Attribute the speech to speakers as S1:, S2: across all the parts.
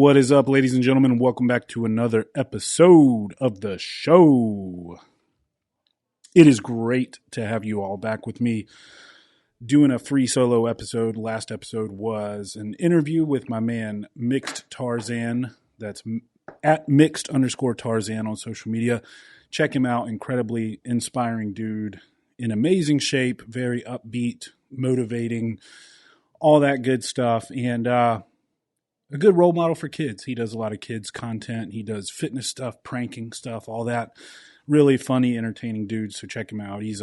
S1: What is up, ladies and gentlemen? Welcome back to another episode of the show. It is great to have you all back with me doing a free solo episode. Last episode was an interview with my man, Mixed Tarzan. That's at Mixed_Tarzan on social media. Check him out. Incredibly inspiring dude, in amazing shape, very upbeat, motivating, all that good stuff. And, a good role model for kids. He does a lot of kids content. He does fitness stuff, pranking stuff, all that. Really funny, entertaining dude. So check him out. He's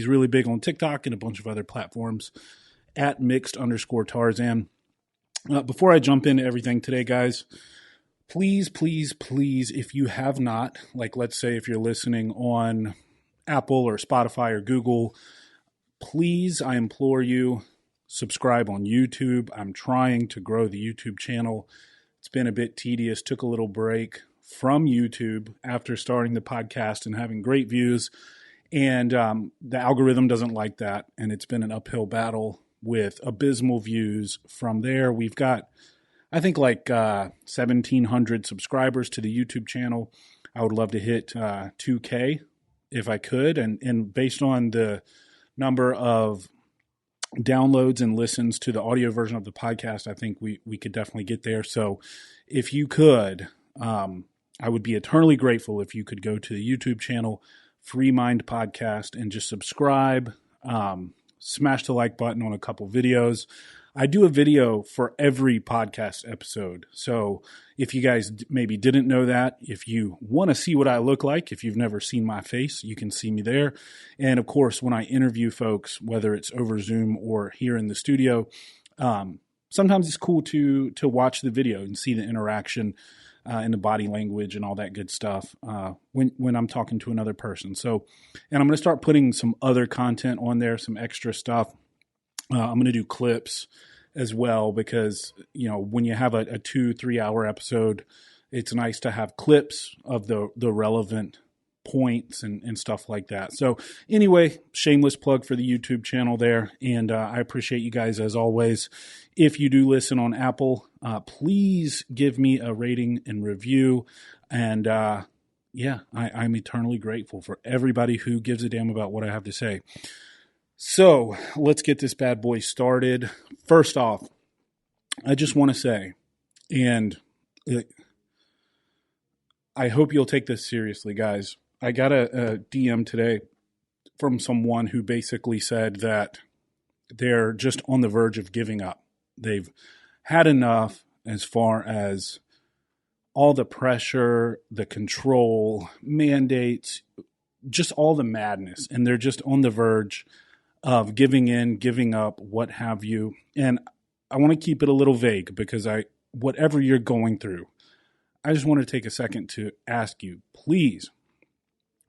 S1: really big on TikTok and a bunch of other platforms at Mixed_Tarzan. Before I jump into everything today, guys, please, if you have not, like let's say if you're listening on Apple or Spotify or Google, please, I implore you, subscribe on YouTube. I'm trying to grow the YouTube channel. It's been a bit tedious. Took a little break from YouTube after starting the podcast and having great views. And the algorithm doesn't like that. And it's been an uphill battle with abysmal views from there. We've got, I think, like 1,700 subscribers to the YouTube channel. I would love to hit 2K if I could. And based on the number of downloads and listens to the audio version of the podcast, I think we could definitely get there. So if you could, I would be eternally grateful if you could go to the YouTube channel, Free Mind Podcast, and just subscribe, smash the like button on a couple videos. I do a video for every podcast episode. So if you guys maybe didn't know that, if you want to see what I look like, if you've never seen my face, you can see me there. And of course, when I interview folks, whether it's over Zoom or here in the studio, sometimes it's cool to watch the video and see the interaction and the body language and all that good stuff when I'm talking to another person. So, and I'm going to start putting some other content on there, some extra stuff. I'm going to do clips as well because, you know, when you have a 2-3 hour episode, it's nice to have clips of the relevant points and stuff like that. So anyway, shameless plug for the YouTube channel there. And I appreciate you guys as always. If you do listen on Apple, please give me a rating and review. And I'm eternally grateful for everybody who gives a damn about what I have to say. So let's get this bad boy started. First off, I just want to say, and I hope you'll take this seriously, guys. I got a DM today from someone who basically said that they're just on the verge of giving up. They've had enough as far as all the pressure, the control, mandates, just all the madness. And they're just on the verge of giving in, giving up, what have you. And I want to keep it a little vague because whatever you're going through, I just want to take a second to ask you, please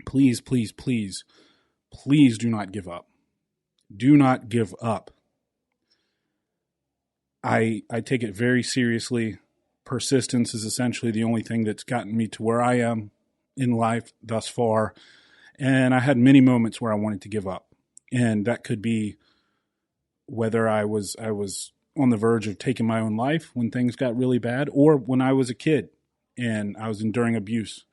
S1: do not give up. Do not give up. I take it very seriously. Persistence is essentially the only thing that's gotten me to where I am in life thus far. And I had many moments where I wanted to give up. And that could be whether I was on the verge of taking my own life when things got really bad, or when I was a kid and I was enduring abuse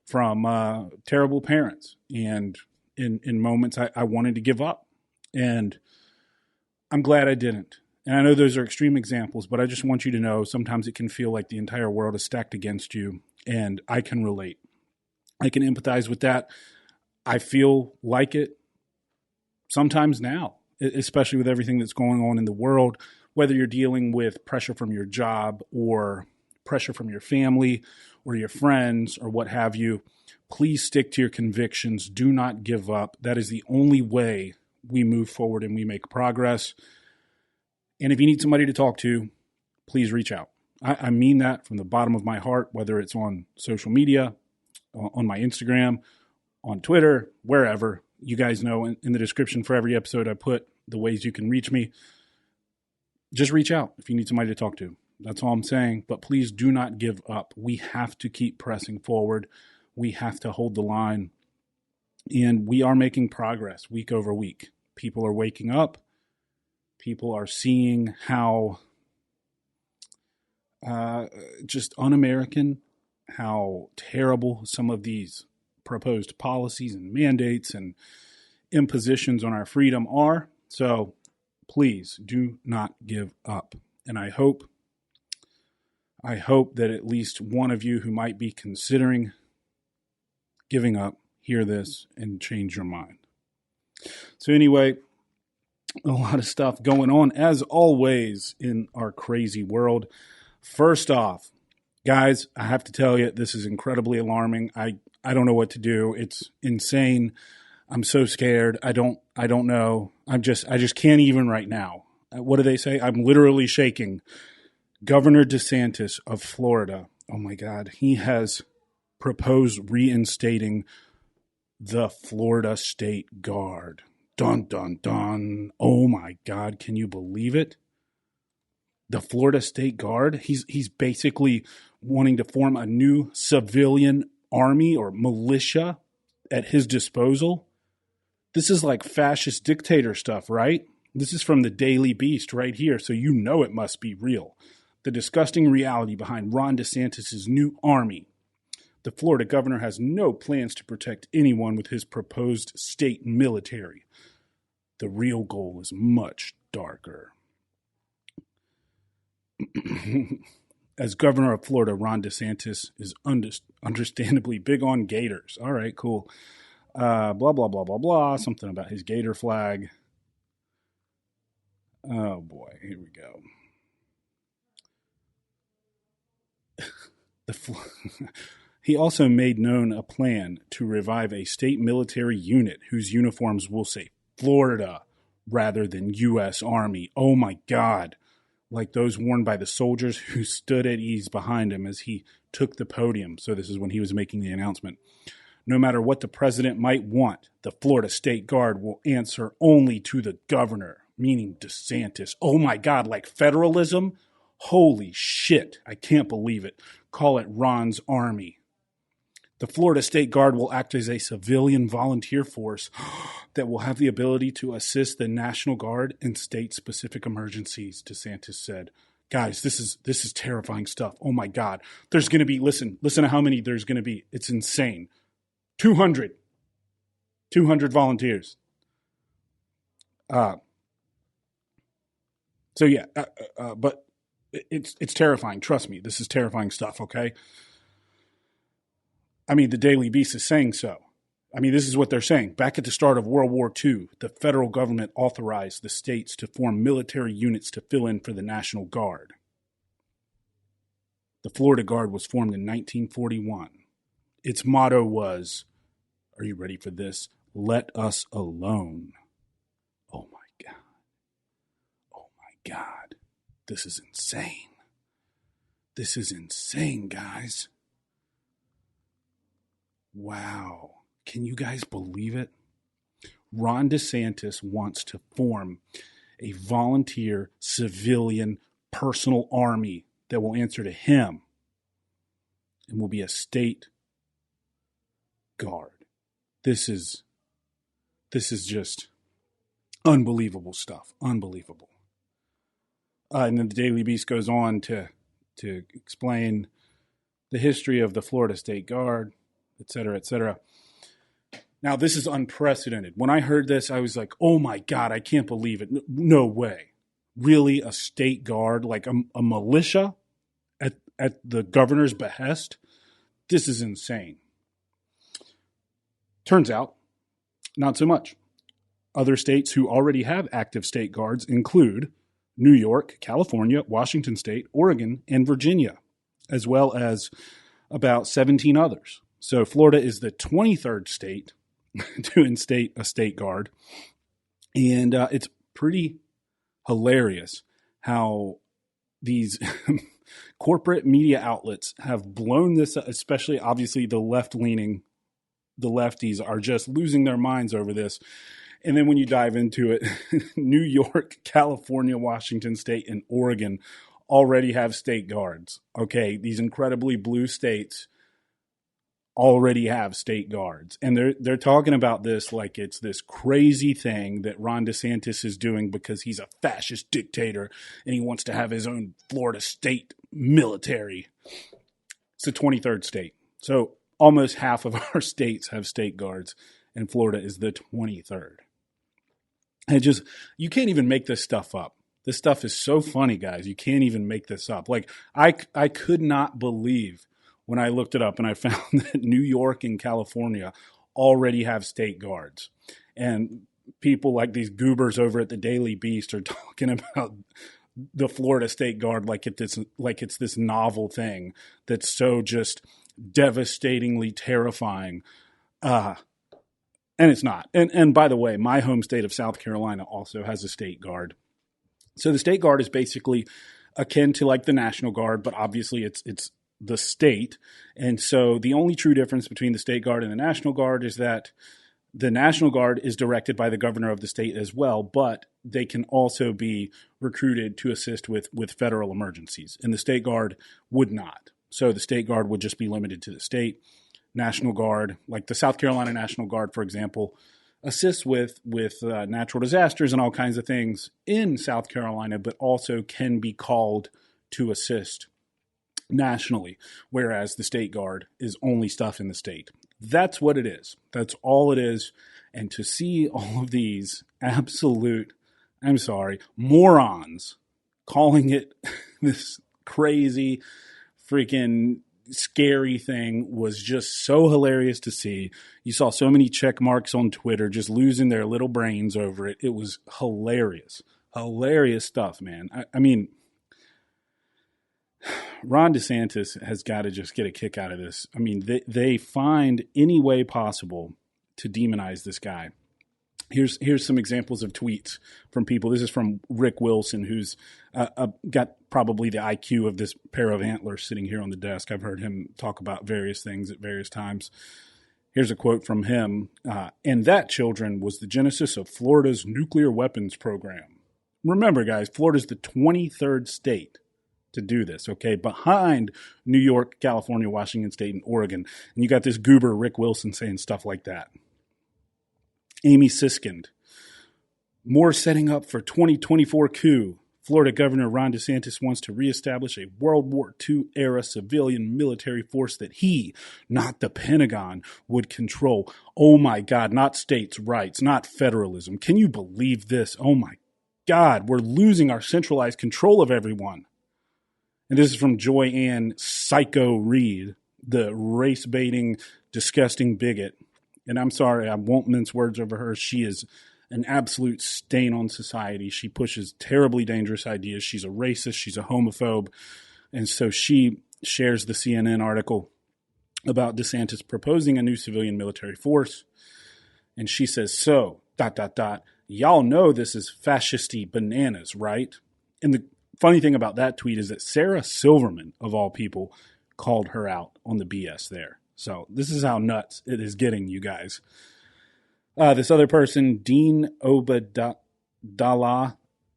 S1: from terrible parents. And in moments I wanted to give up. And I'm glad I didn't. And I know those are extreme examples, but I just want you to know sometimes it can feel like the entire world is stacked against you. And I can relate. I can empathize with that. I feel like it sometimes now, especially with everything that's going on in the world, whether you're dealing with pressure from your job or pressure from your family or your friends or what have you, please stick to your convictions. Do not give up. That is the only way we move forward and we make progress. And if you need somebody to talk to, please reach out. I mean that from the bottom of my heart, whether it's on social media, on my Instagram, on Twitter, wherever. You guys know in the description for every episode, I put the ways you can reach me. Just reach out if you need somebody to talk to. That's all I'm saying. But please do not give up. We have to keep pressing forward. We have to hold the line. And we are making progress week over week. People are waking up. People are seeing how just un-American, how terrible some of these proposed policies and mandates and impositions on our freedom are. So please do not give up. And I hope that at least one of you who might be considering giving up hear this and change your mind. So anyway, a lot of stuff going on as always in our crazy world. First off, guys, I have to tell you, this is incredibly alarming. I don't know what to do. It's insane. I'm so scared. I don't know. I just can't even right now. What do they say? I'm literally shaking. Governor DeSantis of Florida. Oh my God. He has proposed reinstating the Florida State Guard. Dun, dun, dun. Oh my God. Can you believe it? The Florida State Guard. He's basically wanting to form a new civilian army or militia at his disposal. This is like fascist dictator stuff, right? This is from the Daily Beast right here, so you know it must be real. The disgusting reality behind Ron DeSantis' new army. The Florida governor has no plans to protect anyone with his proposed state military. The real goal is much darker. As governor of Florida, Ron DeSantis is understandably big on gators. All right, cool. Blah, blah, blah, blah, blah. Something about his gator flag. Oh, boy. Here we go. He also made known a plan to revive a state military unit whose uniforms will say Florida rather than U.S. Army. Oh, my God. Like those worn by the soldiers who stood at ease behind him as he took the podium. So this is when he was making the announcement. No matter what the president might want, the Florida State Guard will answer only to the governor, meaning DeSantis. Oh my God, like federalism? Holy shit, I can't believe it. Call it Ron's Army. The Florida State Guard will act as a civilian volunteer force that will have the ability to assist the National Guard in state-specific emergencies, DeSantis said. Guys, this is terrifying stuff. Oh my God. There's going to be, listen to how many there's going to be. It's insane. 200 volunteers. So yeah, but it's terrifying. Trust me, this is terrifying stuff. Okay. I mean, the Daily Beast is saying so. I mean, this is what they're saying. Back at the start of World War II, the federal government authorized the states to form military units to fill in for the National Guard. The Florida Guard was formed in 1941. Its motto was, are you ready for this? Let us alone. Oh my God. Oh my God. This is insane. This is insane, guys. Wow. Can you guys believe it? Ron DeSantis wants to form a volunteer, civilian, personal army that will answer to him and will be a state guard. This is just unbelievable stuff. Unbelievable. And then the Daily Beast goes on to explain the history of the Florida State Guard, et cetera, et cetera. Now, this is unprecedented. When I heard this, I was like, oh my God, I can't believe it. No way. Really, a state guard, like a militia at the governor's behest? This is insane. Turns out, not so much. Other states who already have active state guards include New York, California, Washington State, Oregon, and Virginia, as well as about 17 others. So Florida is the 23rd state to instate a state guard. And it's pretty hilarious how these corporate media outlets have blown this up, especially obviously the left-leaning, the lefties are just losing their minds over this. And then when you dive into it, New York, California, Washington State, and Oregon already have state guards. Okay, these incredibly blue states already have state guards. And they're talking about this like it's this crazy thing that Ron DeSantis is doing because he's a fascist dictator and he wants to have his own Florida state military. It's the 23rd state. So almost half of our states have state guards, and Florida is the 23rd. And you can't even make this stuff up. This stuff is so funny, guys. You can't even make this up. Like, I could not believe when I looked it up and I found that New York and California already have state guards. And people like these goobers over at the Daily Beast are talking about the Florida State Guard like it's this novel thing that's so just devastatingly terrifying. And it's not. And by the way, my home state of South Carolina also has a state guard. So the state guard is basically akin to like the National Guard, but obviously it's the state. And so the only true difference between the state guard and the National Guard is that the National Guard is directed by the governor of the state as well, but they can also be recruited to assist with federal emergencies. And the state guard would not. So the state guard would just be limited to the state. National Guard, like the South Carolina National Guard, for example, assists with natural disasters and all kinds of things in South Carolina, but also can be called to assist nationally, whereas the state guard is only stuff in the state. That's what it is. That's all it is. And to see all of these absolute, morons calling it this crazy freaking scary thing was just so hilarious to see. You saw so many check marks on Twitter just losing their little brains over it. It was hilarious. Hilarious stuff, man. I mean, Ron DeSantis has got to just get a kick out of this. I mean, they find any way possible to demonize this guy. Here's some examples of tweets from people. This is from Rick Wilson, who's got probably the IQ of this pair of antlers sitting here on the desk. I've heard him talk about various things at various times. Here's a quote from him. And that, children, was the genesis of Florida's nuclear weapons program. Remember, guys, Florida's the 23rd state to do this, okay? Behind New York, California, Washington State, and Oregon. And you got this goober, Rick Wilson, saying stuff like that. Amy Siskind. More setting up for 2024 coup. Florida Governor Ron DeSantis wants to reestablish a World War II-era civilian military force that he, not the Pentagon, would control. Oh my God, not states' rights, not federalism. Can you believe this? Oh my God, we're losing our centralized control of everyone. And this is from Joy Ann Psycho Reed, the race-baiting, disgusting bigot. And I'm sorry, I won't mince words over her. She is an absolute stain on society. She pushes terribly dangerous ideas. She's a racist. She's a homophobe. And so she shares the CNN article about DeSantis proposing a new civilian military force. And she says, so, ... y'all know this is fascisty bananas, right? And the funny thing about that tweet is that Sarah Silverman, of all people, called her out on the BS there. So this is how nuts it is getting, you guys. This other person, Dean Obadala,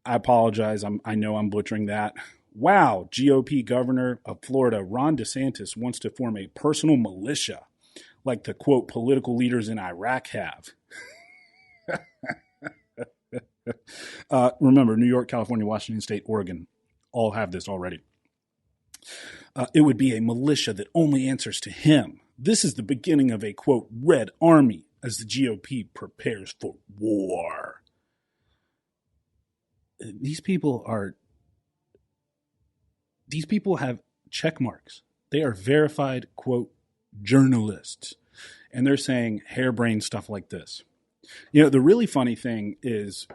S1: I apologize. I know I'm butchering that. Wow, GOP governor of Florida, Ron DeSantis, wants to form a personal militia like the, quote, political leaders in Iraq have. Remember, New York, California, Washington State, Oregon all have this already. It would be a militia that only answers to him. This is the beginning of a, quote, red army as the GOP prepares for war. These people have check marks. They are verified, quote, journalists. And they're saying harebrained stuff like this. You know, the really funny thing is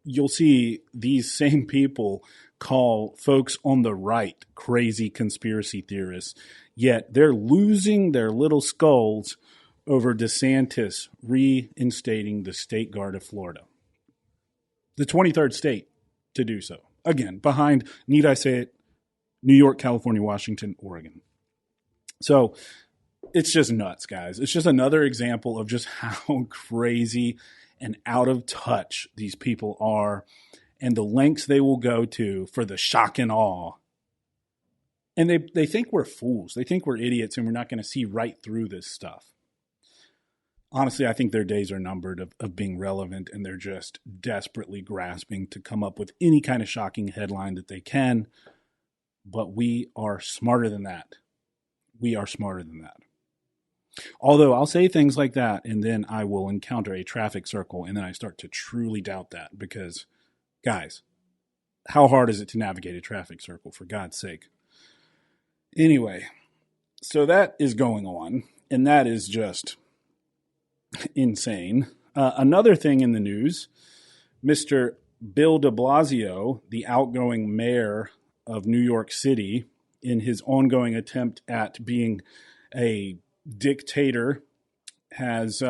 S1: you'll see these same people call folks on the right crazy conspiracy theorists, yet they're losing their little skulls over DeSantis reinstating the state guard of Florida. The 23rd state to do so. Again, behind, need I say it, New York, California, Washington, Oregon. So it's just nuts, guys. It's just another example of just how crazy and out of touch these people are and the lengths they will go to for the shock and awe. And they think we're fools. They think we're idiots and we're not going to see right through this stuff. Honestly, I think their days are numbered of being relevant, and they're just desperately grasping to come up with any kind of shocking headline that they can. but we are smarter than that. We are smarter than that. Although I'll say things like that, and then I will encounter a traffic circle, and then I start to truly doubt that because, guys, how hard is it to navigate a traffic circle, for God's sake? Anyway, so that is going on, and that is just insane. Another thing in the news, Mr. Bill DeBlasio, the outgoing mayor of New York City, in his ongoing attempt at being a dictator, has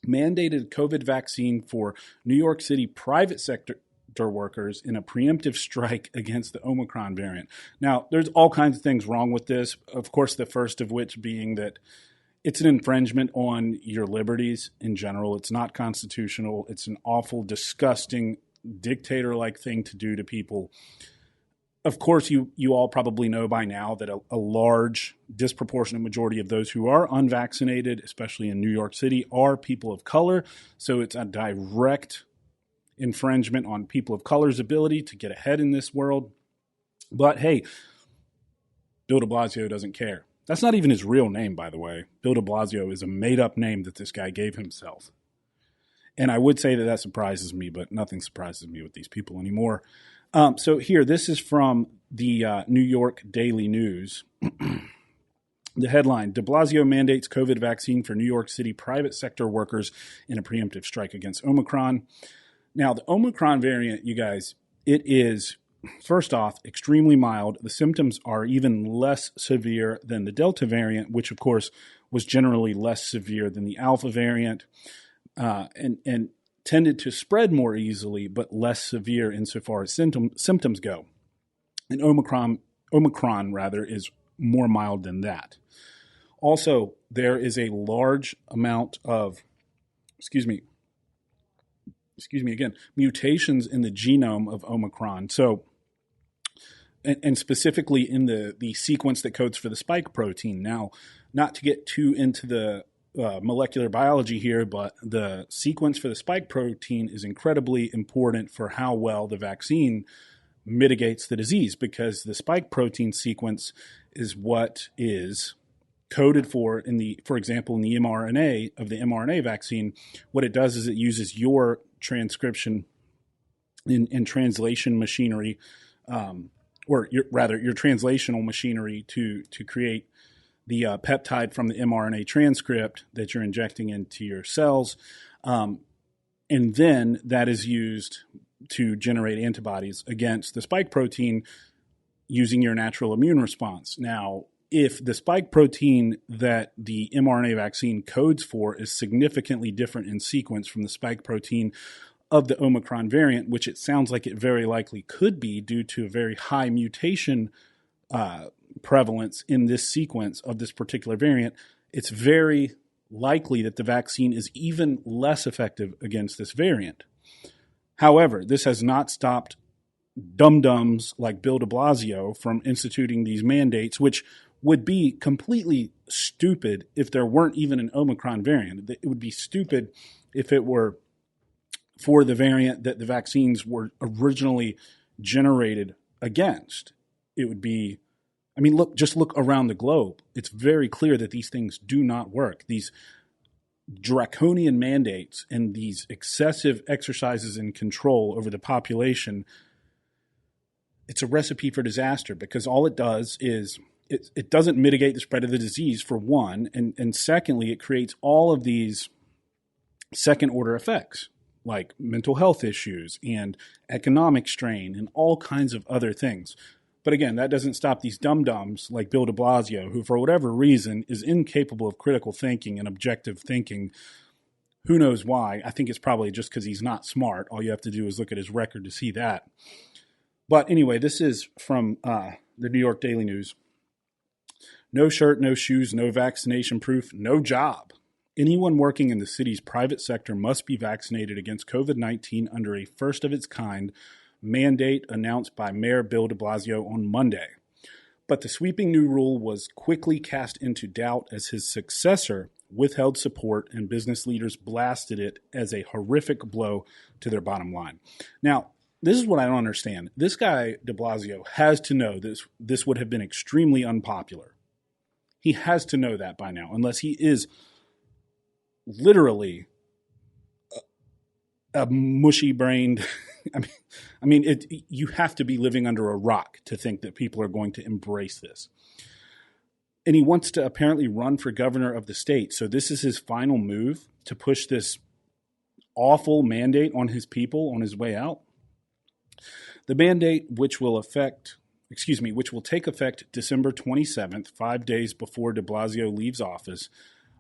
S1: mandated COVID vaccine for New York City private sector workers in a preemptive strike against the Omicron variant. Now, there's all kinds of things wrong with this. Of course, the first of which being that it's an infringement on your liberties in general. It's not constitutional. It's an awful, disgusting, dictator-like thing to do to people. Of course, you all probably know by now that a large, disproportionate majority of those who are unvaccinated, especially in New York City, are people of color. So it's a direct infringement on people of color's ability to get ahead in this world. But hey, Bill DeBlasio doesn't care. That's not even his real name, by the way. Bill DeBlasio is a made-up name that this guy gave himself. And I would say that surprises me, but nothing surprises me with these people anymore. So here, this is from the New York Daily News. The headline, DeBlasio mandates COVID vaccine for New York City private sector workers in a preemptive strike against Omicron. Now, the Omicron variant, you guys, it is, first off, extremely mild. The symptoms are even less severe than the Delta variant, which, of course, was generally less severe than the Alpha variant, and tended to spread more easily, but less severe insofar as symptoms go. And Omicron is more mild than that. Also, there is a large amount of, mutations in the genome of Omicron. So, and specifically in the sequence that codes for the spike protein. Now, not to get too into the molecular biology here, but the sequence for the spike protein is incredibly important for how well the vaccine mitigates the disease, because the spike protein sequence is what is coded for for example, in the mRNA of the mRNA vaccine. What it does is it uses your transcription and translation machinery, or your translational machinery to create the peptide from the mRNA transcript that you're injecting into your cells. And then that is used to generate antibodies against the spike protein using your natural immune response. Now, if the spike protein that the mRNA vaccine codes for is significantly different in sequence from the spike protein of the Omicron variant, which it sounds like it very likely could be due to a very high mutation prevalence in this sequence of this particular variant, it's very likely that the vaccine is even less effective against this variant. However, this has not stopped dum-dums like Bill DeBlasio from instituting these mandates, which would be completely stupid if there weren't even an Omicron variant. It would be stupid if it were for the variant that the vaccines were originally generated against. It would be, just look around the globe. It's very clear that these things do not work. These draconian mandates and these excessive exercises in control over the population, it's a recipe for disaster, because all it does is it doesn't mitigate the spread of the disease, for one, and secondly, it creates all of these second-order effects like mental health issues and economic strain and all kinds of other things. But again, that doesn't stop these dum-dums like Bill DeBlasio, who for whatever reason is incapable of critical thinking and objective thinking. Who knows why? I think it's probably just because he's not smart. All you have to do is look at his record to see that. But anyway, this is from the New York Daily News. No shirt, no shoes, no vaccination proof, no job. Anyone working in the city's private sector must be vaccinated against COVID-19 under a first-of-its-kind mandate announced by Mayor Bill DeBlasio on Monday. But the sweeping new rule was quickly cast into doubt as his successor withheld support and business leaders blasted it as a horrific blow to their bottom line. Now, this is what I don't understand. This guy, DeBlasio, has to know this would have been extremely unpopular. He has to know that by now, unless he is literally a mushy-brained. You have to be living under a rock to think that people are going to embrace this. And he wants to apparently run for governor of the state. So this is his final move to push this awful mandate on his people on his way out. The mandate, which will take effect December 27th, 5 days before DeBlasio leaves office,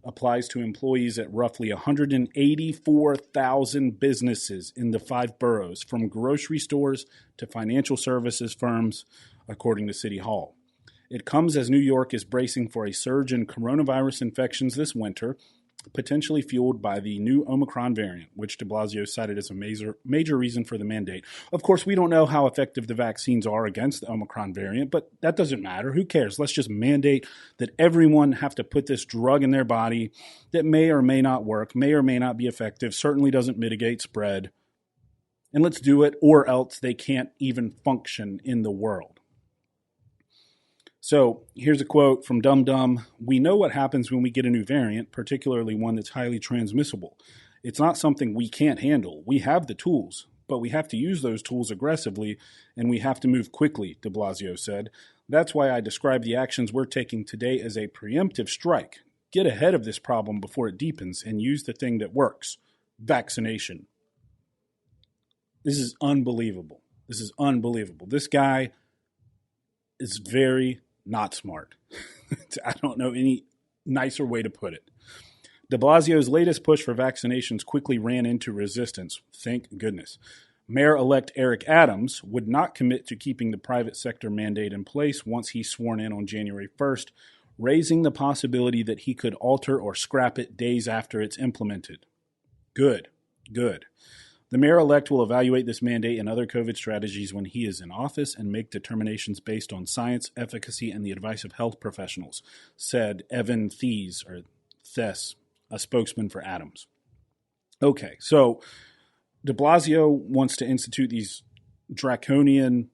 S1: applies to employees at roughly 184,000 businesses in the 5 boroughs, from grocery stores to financial services firms, according to City Hall. It comes as New York is bracing for a surge in coronavirus infections this winter, potentially fueled by the new Omicron variant, which DeBlasio cited as a major reason for the mandate. Of course, we don't know how effective the vaccines are against the Omicron variant, but that doesn't matter. Who cares? Let's just mandate that everyone have to put this drug in their body that may or may not work, may or may not be effective, certainly doesn't mitigate spread. And let's do it, or else they can't even function in the world. So here's a quote from Dum Dum. "We know what happens when we get a new variant, particularly one that's highly transmissible. It's not something we can't handle. We have the tools, but we have to use those tools aggressively, and we have to move quickly," DeBlasio said. "That's why I describe the actions we're taking today as a preemptive strike. Get ahead of this problem before it deepens and use the thing that works: vaccination." This is unbelievable. This guy is very not smart. I don't know any nicer way to put it. De Blasio's latest push for vaccinations quickly ran into resistance. Thank goodness. Mayor-elect Eric Adams would not commit to keeping the private sector mandate in place once he's sworn in on January 1st, raising the possibility that he could alter or scrap it days after it's implemented. Good. The mayor-elect will evaluate this mandate and other COVID strategies when he is in office and make determinations based on science, efficacy, and the advice of health professionals, said Evan Thies, a spokesman for Adams. Okay, so de Blasio wants to institute these draconian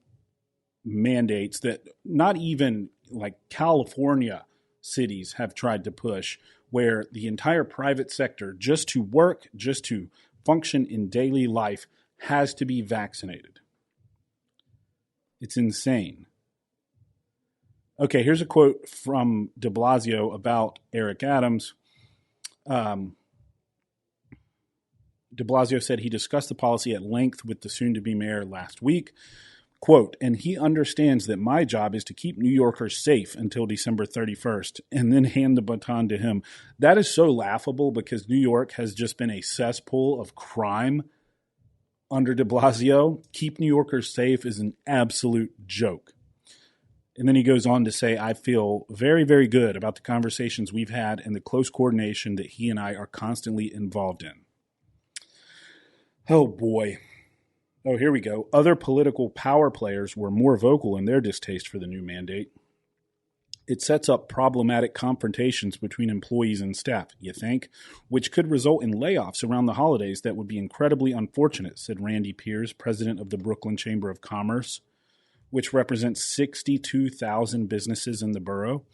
S1: mandates that not even like California cities have tried to push, where the entire private sector, just to work, just to function in daily life, has to be vaccinated. It's insane. Okay, here's a quote from de Blasio about Eric Adams. De Blasio said he discussed the policy at length with the soon-to-be mayor last week. Quote, "And he understands that my job is to keep New Yorkers safe until December 31st and then hand the baton to him." That is so laughable because New York has just been a cesspool of crime under de Blasio. Keep New Yorkers safe is an absolute joke. And then he goes on to say, "I feel very, very good about the conversations we've had and the close coordination that he and I are constantly involved in." Oh boy. Oh, here we go. Other political power players were more vocal in their distaste for the new mandate. "It sets up problematic confrontations between employees and staff, you think, which could result in layoffs around the holidays that would be incredibly unfortunate," said Randy Pierce, president of the Brooklyn Chamber of Commerce, which represents 62,000 businesses in the borough.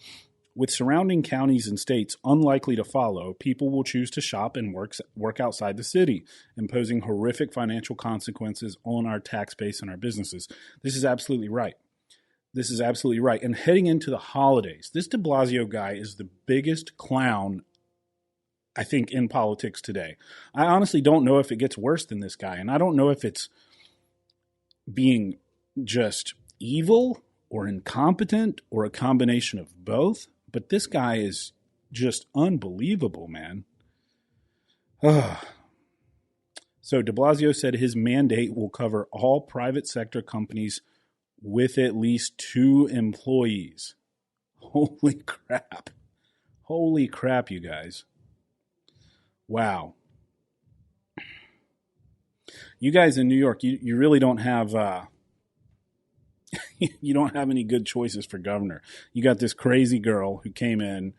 S1: "With surrounding counties and states unlikely to follow, people will choose to shop and work outside the city, imposing horrific financial consequences on our tax base and our businesses." This is absolutely right. And heading into the holidays, this de Blasio guy is the biggest clown, I think, in politics today. I honestly don't know if it gets worse than this guy, and I don't know if it's being just evil or incompetent or a combination of both. But this guy is just unbelievable, man. So de Blasio said his mandate will cover all private sector companies with at least 2 employees. Holy crap, you guys. Wow. You guys in New York, you really don't have... you don't have any good choices for governor. You got this crazy girl who came in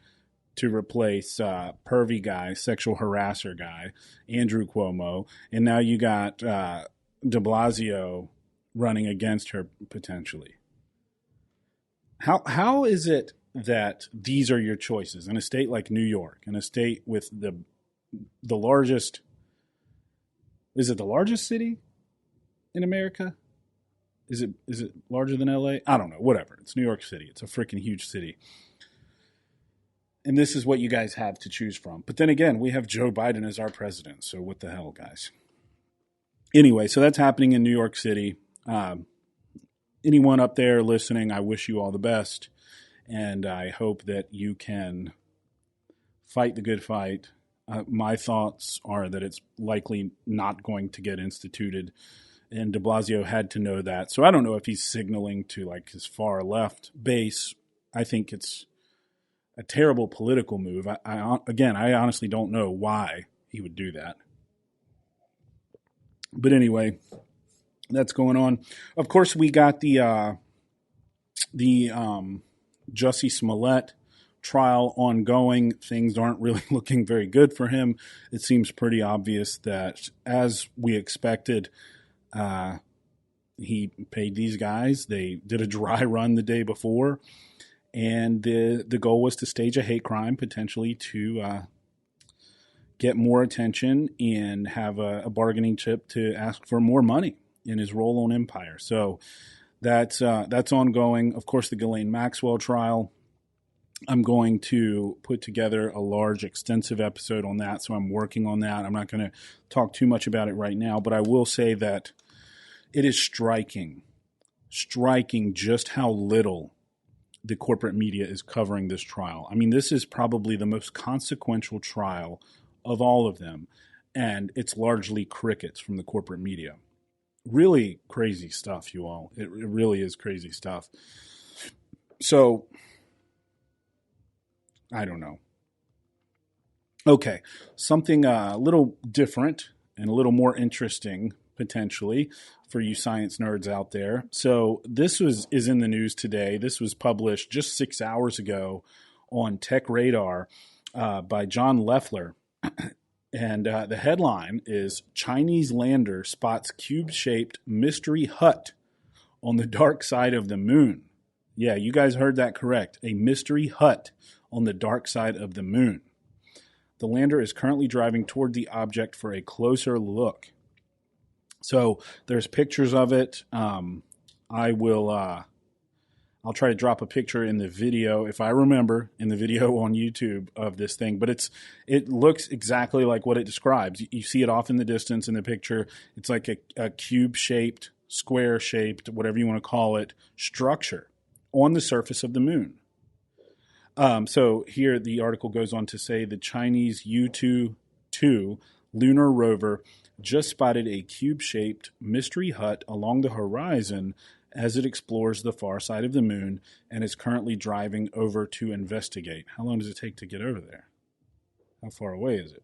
S1: to replace pervy guy, sexual harasser guy, Andrew Cuomo. And now you got de Blasio running against her potentially. How is it that these are your choices in a state like New York, in a state with the largest, is it the largest city in America? Is it larger than LA? I don't know. Whatever. It's New York City. It's a freaking huge city. And this is what you guys have to choose from. But then again, we have Joe Biden as our president. So what the hell, guys? Anyway, so that's happening in New York City. Anyone up there listening, I wish you all the best. And I hope that you can fight the good fight. My thoughts are that it's likely not going to get instituted. And DeBlasio had to know that. So I don't know if he's signaling to like his far left base. I think it's a terrible political move. I honestly don't know why he would do that. But anyway, that's going on. Of course, we got the Jussie Smallett trial ongoing. Things aren't really looking very good for him. It seems pretty obvious that, as we expected, he paid these guys. They did a dry run the day before, and the goal was to stage a hate crime, potentially to get more attention and have a bargaining chip to ask for more money in his role on Empire. So that's ongoing. Of course, the Ghislaine Maxwell trial, I'm going to put together a large, extensive episode on that, so I'm working on that. I'm not going to talk too much about it right now, but I will say that it is striking just how little the corporate media is covering this trial. I mean, this is probably the most consequential trial of all of them, and it's largely crickets from the corporate media. Really crazy stuff, you all. It really is crazy stuff. So, I don't know. Okay, something a little different and a little more interesting, potentially, for you science nerds out there. So this is in the news today. This was published just 6 hours ago on Tech Radar by John Leffler. And the headline is, Chinese lander spots cube-shaped mystery hut on the dark side of the moon. Yeah, you guys heard that correct. A mystery hut on the dark side of the moon. The lander is currently driving toward the object for a closer look. So there's pictures of it. I'll try to drop a picture in the video, if I remember, in the video on YouTube of this thing. But it looks exactly like what it describes. You see it off in the distance in the picture. It's like a cube-shaped, square-shaped, whatever you want to call it, structure on the surface of the moon. So here the article goes on to say the Chinese U-2 lunar rover just spotted a cube-shaped mystery hut along the horizon as it explores the far side of the moon and is currently driving over to investigate. How long does it take to get over there? How far away is it?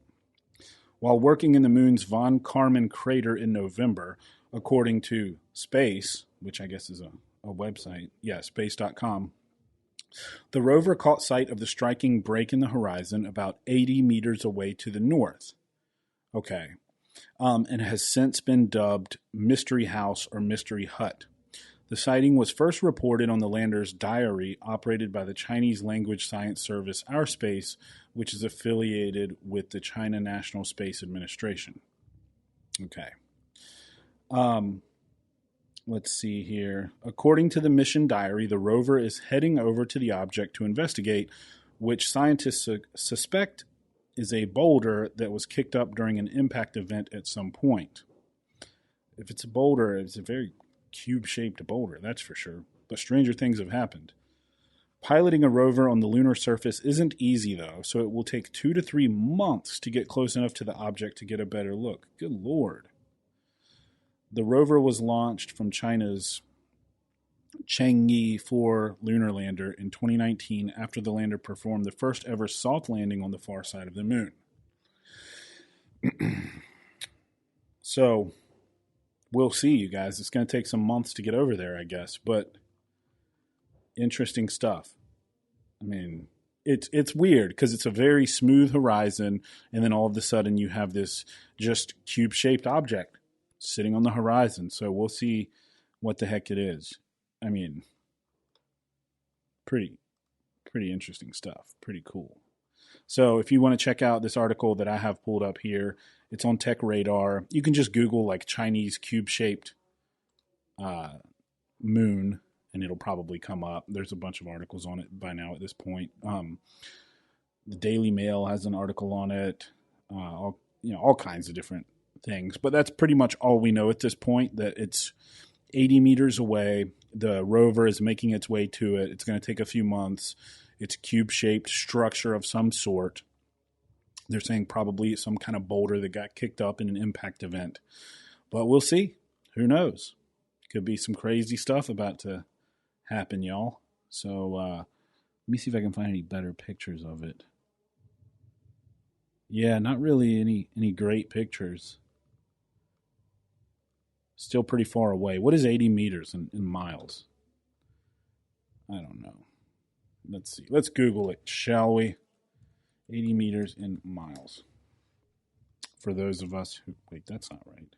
S1: While working in the moon's von Karman crater in November, according to Space, which I guess is a website, space.com, the rover caught sight of the striking break in the horizon about 80 meters away to the north. Okay. And has since been dubbed Mystery House or Mystery Hut. The sighting was first reported on the lander's diary operated by the Chinese language science service Our Space, which is affiliated with the China National Space Administration. Okay. Let's see here. According to the mission diary, the rover is heading over to the object to investigate, which scientists suspect is a boulder that was kicked up during an impact event at some point. If it's a boulder, it's a very cube-shaped boulder, that's for sure. But stranger things have happened. Piloting a rover on the lunar surface isn't easy, though, so it will take 2 to 3 months to get close enough to the object to get a better look. Good Lord. The rover was launched from China's Chang'e 4 lunar lander in 2019 after the lander performed the first ever soft landing on the far side of the moon. So, we'll see, you guys. It's going to take some months to get over there, I guess, but interesting stuff. I mean, it's weird because it's a very smooth horizon, and then all of a sudden you have this just cube-shaped object sitting on the horizon. So we'll see what the heck it is. I mean, pretty interesting stuff. Pretty cool. So if you want to check out this article that I have pulled up here, it's on Tech Radar. You can just Google like Chinese cube-shaped moon, and it'll probably come up. There's a bunch of articles on it by now at this point. The Daily Mail has an article on it. All kinds of different things. But that's pretty much all we know at this point, that it's 80 meters away. The rover is making its way to it. It's going to take a few months. It's a cube-shaped structure of some sort. They're saying probably some kind of boulder that got kicked up in an impact event. But we'll see. Who knows? Could be some crazy stuff about to happen, y'all. So let me see if I can find any better pictures of it. Yeah, not really any great pictures. Still pretty far away. What is 80 meters in miles? I don't know. Let's see. Let's Google it, shall we? 80 meters in miles. For those of us who... Wait, that's not right.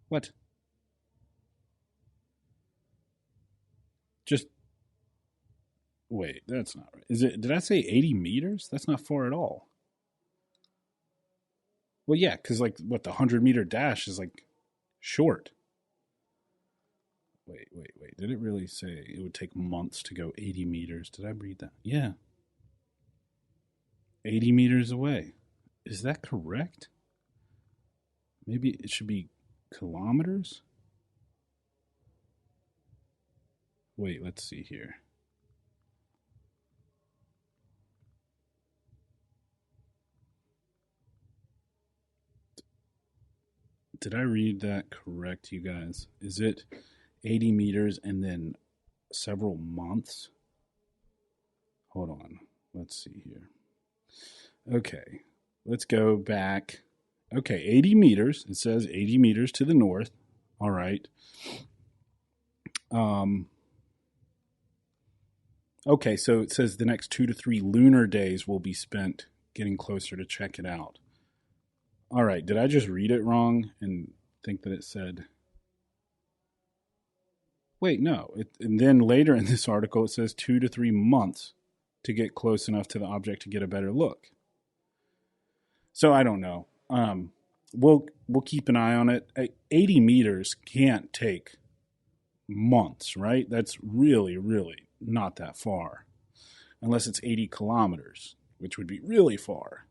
S1: What? Just... Wait, that's not right. Did I say 80 meters? That's not far at all. Well, yeah, because the 100-meter dash is short. Wait. Did it really say it would take months to go 80 meters? Did I read that? Yeah. 80 meters away. Is that correct? Maybe it should be kilometers? Wait, let's see here. Did I read that correct, you guys? Is it 80 meters and then several months? Hold on. Let's see here. Okay. Let's go back. Okay, 80 meters. It says 80 meters to the north. All right. Okay, so it says the next 2 to 3 lunar days will be spent getting closer to check it out. All right, did I just read it wrong and think that it said... Wait, no. And then later in this article, it says 2 to 3 months to get close enough to the object to get a better look. So I don't know. We'll keep an eye on it. 80 meters can't take months, right? That's really, really not that far. Unless it's 80 kilometers, which would be really far.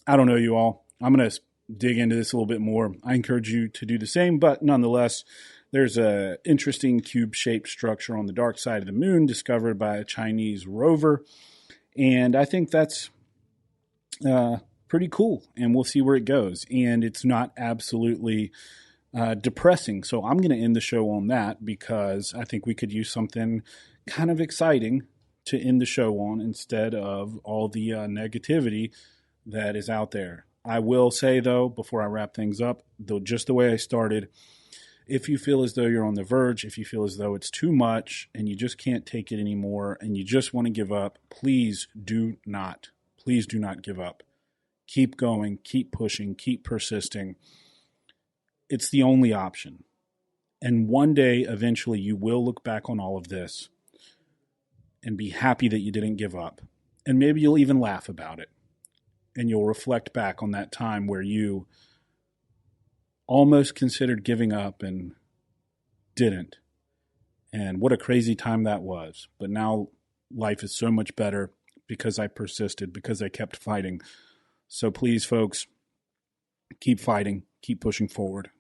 S1: I don't know, you all. I'm going to dig into this a little bit more. I encourage you to do the same, but nonetheless, there's an interesting cube-shaped structure on the dark side of the moon discovered by a Chinese rover, and I think that's pretty cool, and we'll see where it goes. And it's not absolutely depressing, so I'm going to end the show on that because I think we could use something kind of exciting to end the show on instead of all the negativity that is out there. I will say, though, before I wrap things up, just the way I started, if you feel as though you're on the verge, if you feel as though it's too much and you just can't take it anymore and you just want to give up, please do not give up. Keep going, keep pushing, keep persisting. It's the only option. And one day, eventually, you will look back on all of this and be happy that you didn't give up. And maybe you'll even laugh about it. And you'll reflect back on that time where you almost considered giving up and didn't. And what a crazy time that was. But now life is so much better because I persisted, because I kept fighting. So please, folks, keep fighting, keep pushing forward.